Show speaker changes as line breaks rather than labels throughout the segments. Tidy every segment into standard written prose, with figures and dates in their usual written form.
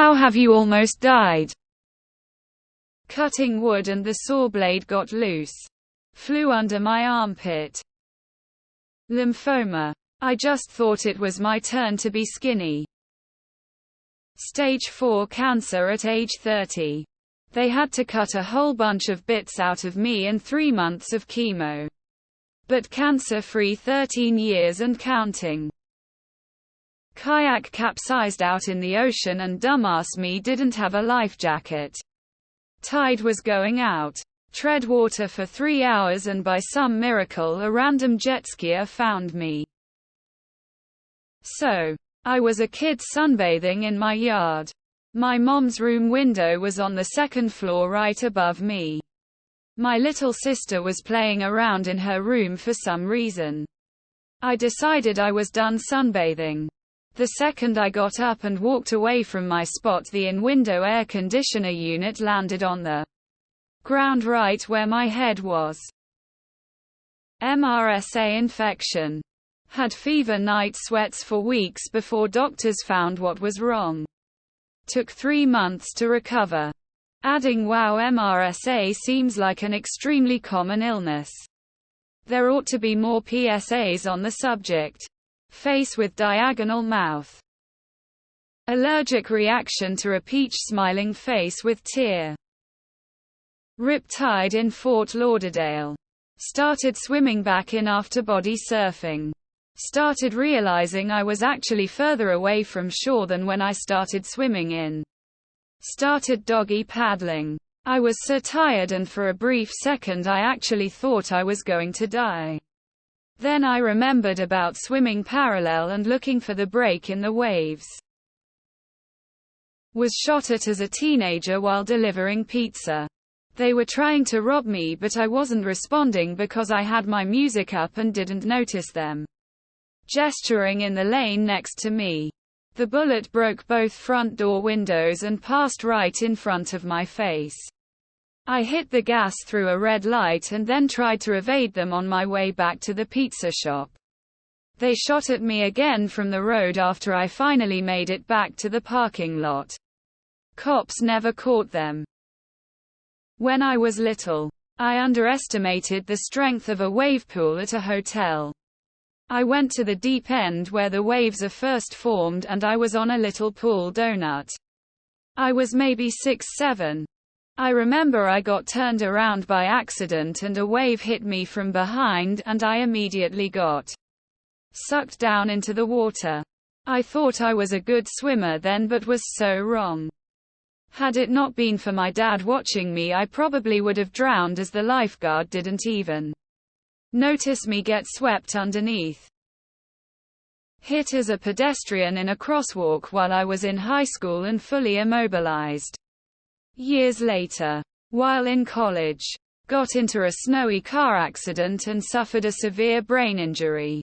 How have you almost died? Cutting wood and the saw blade got loose. Flew under my armpit. Lymphoma. I just thought it was my turn to be skinny. Stage 4 cancer at age 30. They had to cut a whole bunch of bits out of me and 3 months of chemo. But cancer-free 13 years and counting. Kayak capsized out in the ocean and dumbass me didn't have a life jacket. Tide was going out. Tread water for 3 hours and by some miracle a random jet skier found me. So, I was a kid sunbathing in my yard. My mom's room window was on the second floor right above me. My little sister was playing around in her room for some reason. I decided I was done sunbathing. The second I got up and walked away from my spot, the in-window air conditioner unit landed on the ground right where my head was. MRSA infection. Had fever, night sweats for weeks before doctors found what was wrong. Took 3 months to recover. Adding, wow, MRSA seems like an extremely common illness. There ought to be more PSAs on the subject. Face with diagonal mouth. Allergic reaction to a peach, smiling face with tear. Riptide in Fort Lauderdale. Started swimming back in after body surfing. Started realizing I was actually further away from shore than when I started swimming in. Started doggy paddling. I was so tired and for a brief second I actually thought I was going to die. Then I remembered about swimming parallel and looking for the break in the waves. Was shot at as a teenager while delivering pizza. They were trying to rob me but I wasn't responding because I had my music up and didn't notice them gesturing in the lane next to me. The bullet broke both front door windows and passed right in front of my face. I hit the gas through a red light and then tried to evade them on my way back to the pizza shop. They shot at me again from the road after I finally made it back to the parking lot. Cops never caught them. When I was little, I underestimated the strength of a wave pool at a hotel. I went to the deep end where the waves are first formed and I was on a little pool donut. I was maybe 6-7. I remember I got turned around by accident and a wave hit me from behind and I immediately got sucked down into the water. I thought I was a good swimmer then but was so wrong. Had it not been for my dad watching me I probably would have drowned as the lifeguard didn't even notice me get swept underneath. Hit as a pedestrian in a crosswalk while I was in high school and fully immobilized. Years later, while in college, got into a snowy car accident and suffered a severe brain injury.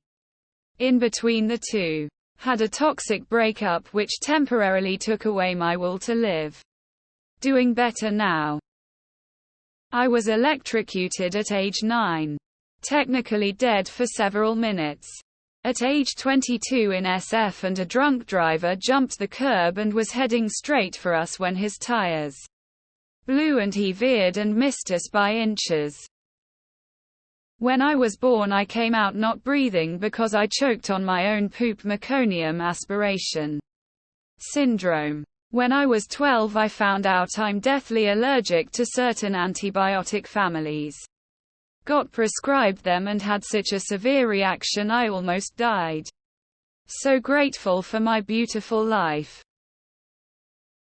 In between the two, had a toxic breakup which temporarily took away my will to live. Doing better now. I was electrocuted at age 9. Technically dead for several minutes. At age 22 in SF and a drunk driver jumped the curb and was heading straight for us when his tires blew and he veered and missed us by inches. When I was born I came out not breathing because I choked on my own poop, meconium aspiration syndrome. When I was 12 I found out I'm deathly allergic to certain antibiotic families. Got prescribed them and had such a severe reaction I almost died. So grateful for my beautiful life.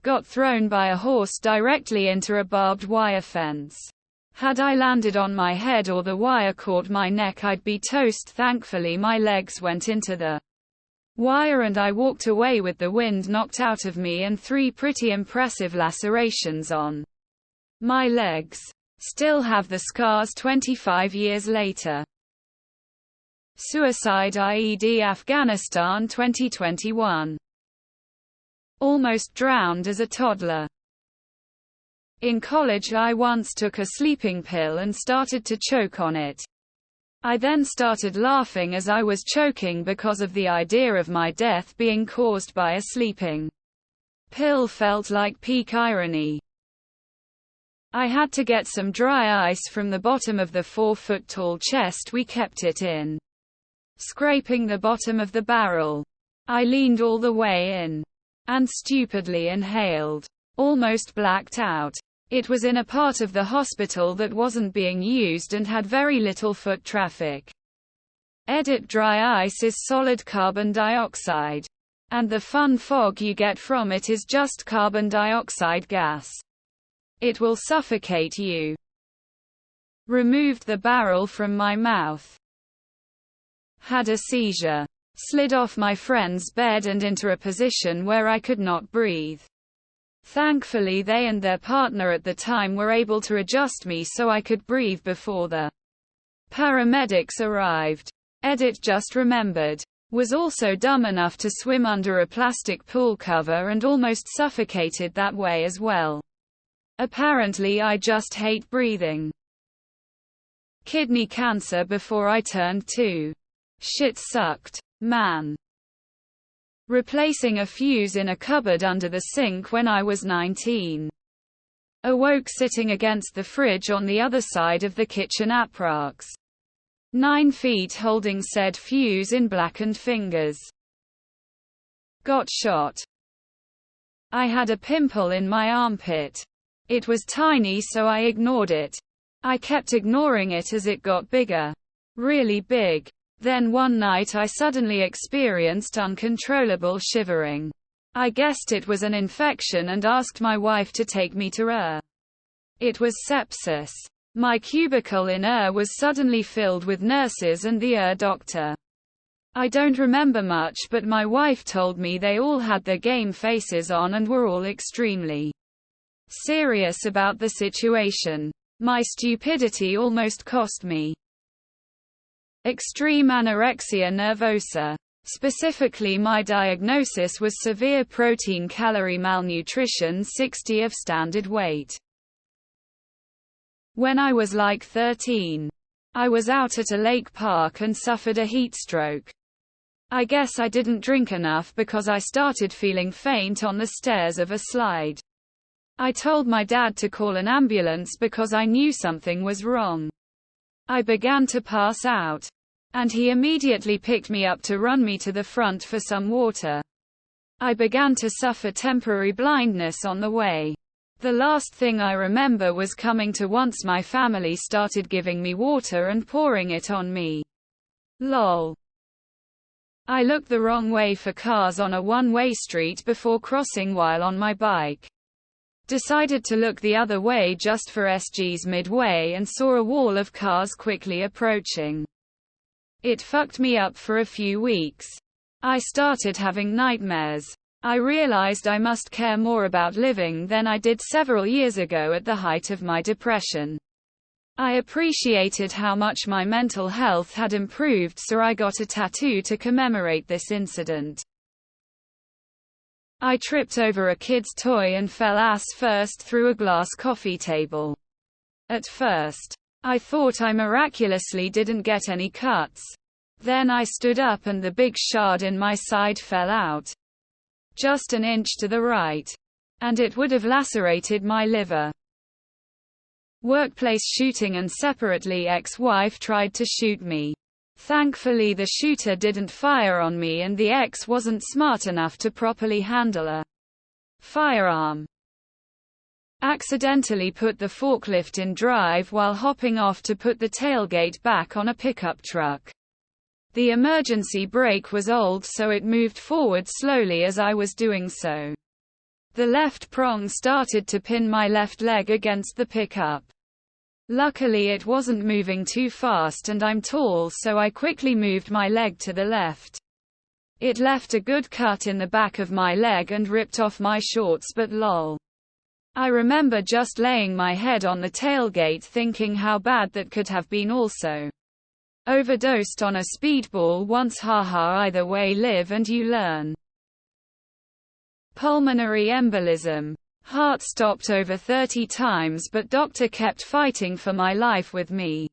Got thrown by a horse directly into a barbed wire fence. Had I landed on my head or the wire caught my neck I'd be toast. Thankfully my legs went into the wire and I walked away with the wind knocked out of me and 3 pretty impressive lacerations on my legs. Still have the scars 25 years later. Suicide IED Afghanistan 2021. Almost drowned as a toddler. In college I once took a sleeping pill and started to choke on it. I then started laughing as I was choking because of the idea of my death being caused by a sleeping Pill felt like peak irony. I had to get some dry ice from the bottom of the 4-foot-tall chest we kept it in. Scraping the bottom of the barrel, I leaned all the way in and stupidly inhaled. Almost blacked out. It was in a part of the hospital that wasn't being used and had very little foot traffic. Edit dry ice is solid carbon dioxide. And the fun fog you get from it is just carbon dioxide gas. It will suffocate you. Removed the barrel from my mouth. Had a seizure. Slid off my friend's bed and into a position where I could not breathe. Thankfully they and their partner at the time were able to adjust me so I could breathe before the paramedics arrived. Edit just remembered. Was also dumb enough to swim under a plastic pool cover and almost suffocated that way as well. Apparently I just hate breathing. Kidney cancer before I turned 2. Shit sucked. Man. Replacing a fuse in a cupboard under the sink when I was 19. Awoke sitting against the fridge on the other side of the kitchen apparatus. 9 feet holding said fuse in blackened fingers. Got shot. I had a pimple in my armpit. It was tiny so I ignored it. I kept ignoring it as it got bigger. Really big. Then one night I suddenly experienced uncontrollable shivering. I guessed it was an infection and asked my wife to take me to ER. It was sepsis. My cubicle in ER was suddenly filled with nurses and the ER doctor. I don't remember much, but my wife told me they all had their game faces on and were all extremely serious about the situation. My stupidity almost cost me. Extreme anorexia nervosa. Specifically, my diagnosis was severe protein-calorie malnutrition, 60 of standard weight. When I was like 13, I was out at a lake park and suffered a heat stroke. I guess I didn't drink enough because I started feeling faint on the stairs of a slide. I told my dad to call an ambulance because I knew something was wrong. I began to pass out, and he immediately picked me up to run me to the front for some water. I began to suffer temporary blindness on the way. The last thing I remember was coming to once my family started giving me water and pouring it on me. Lol. I looked the wrong way for cars on a one-way street before crossing while on my bike. Decided to look the other way just for SG's midway and saw a wall of cars quickly approaching. It fucked me up for a few weeks. I started having nightmares. I realized I must care more about living than I did several years ago at the height of my depression. I appreciated how much my mental health had improved, so I got a tattoo to commemorate this incident. I tripped over a kid's toy and fell ass first through a glass coffee table. At first, I thought I miraculously didn't get any cuts. Then I stood up and the big shard in my side fell out. Just an inch to the right. And it would have lacerated my liver. Workplace shooting, and separately ex-wife tried to shoot me. Thankfully the shooter didn't fire on me and the ex wasn't smart enough to properly handle a firearm. Accidentally put the forklift in drive while hopping off to put the tailgate back on a pickup truck. The emergency brake was old, so it moved forward slowly as I was doing so. The left prong started to pin my left leg against the pickup. Luckily it wasn't moving too fast and I'm tall, so I quickly moved my leg to the left. It left a good cut in the back of my leg and ripped off my shorts, but lol. I remember just laying my head on the tailgate thinking how bad that could have been. Also overdosed on a speedball once, haha. Either way, live and you learn. Pulmonary embolism. Heart stopped over 30 times, but doctor kept fighting for my life with me.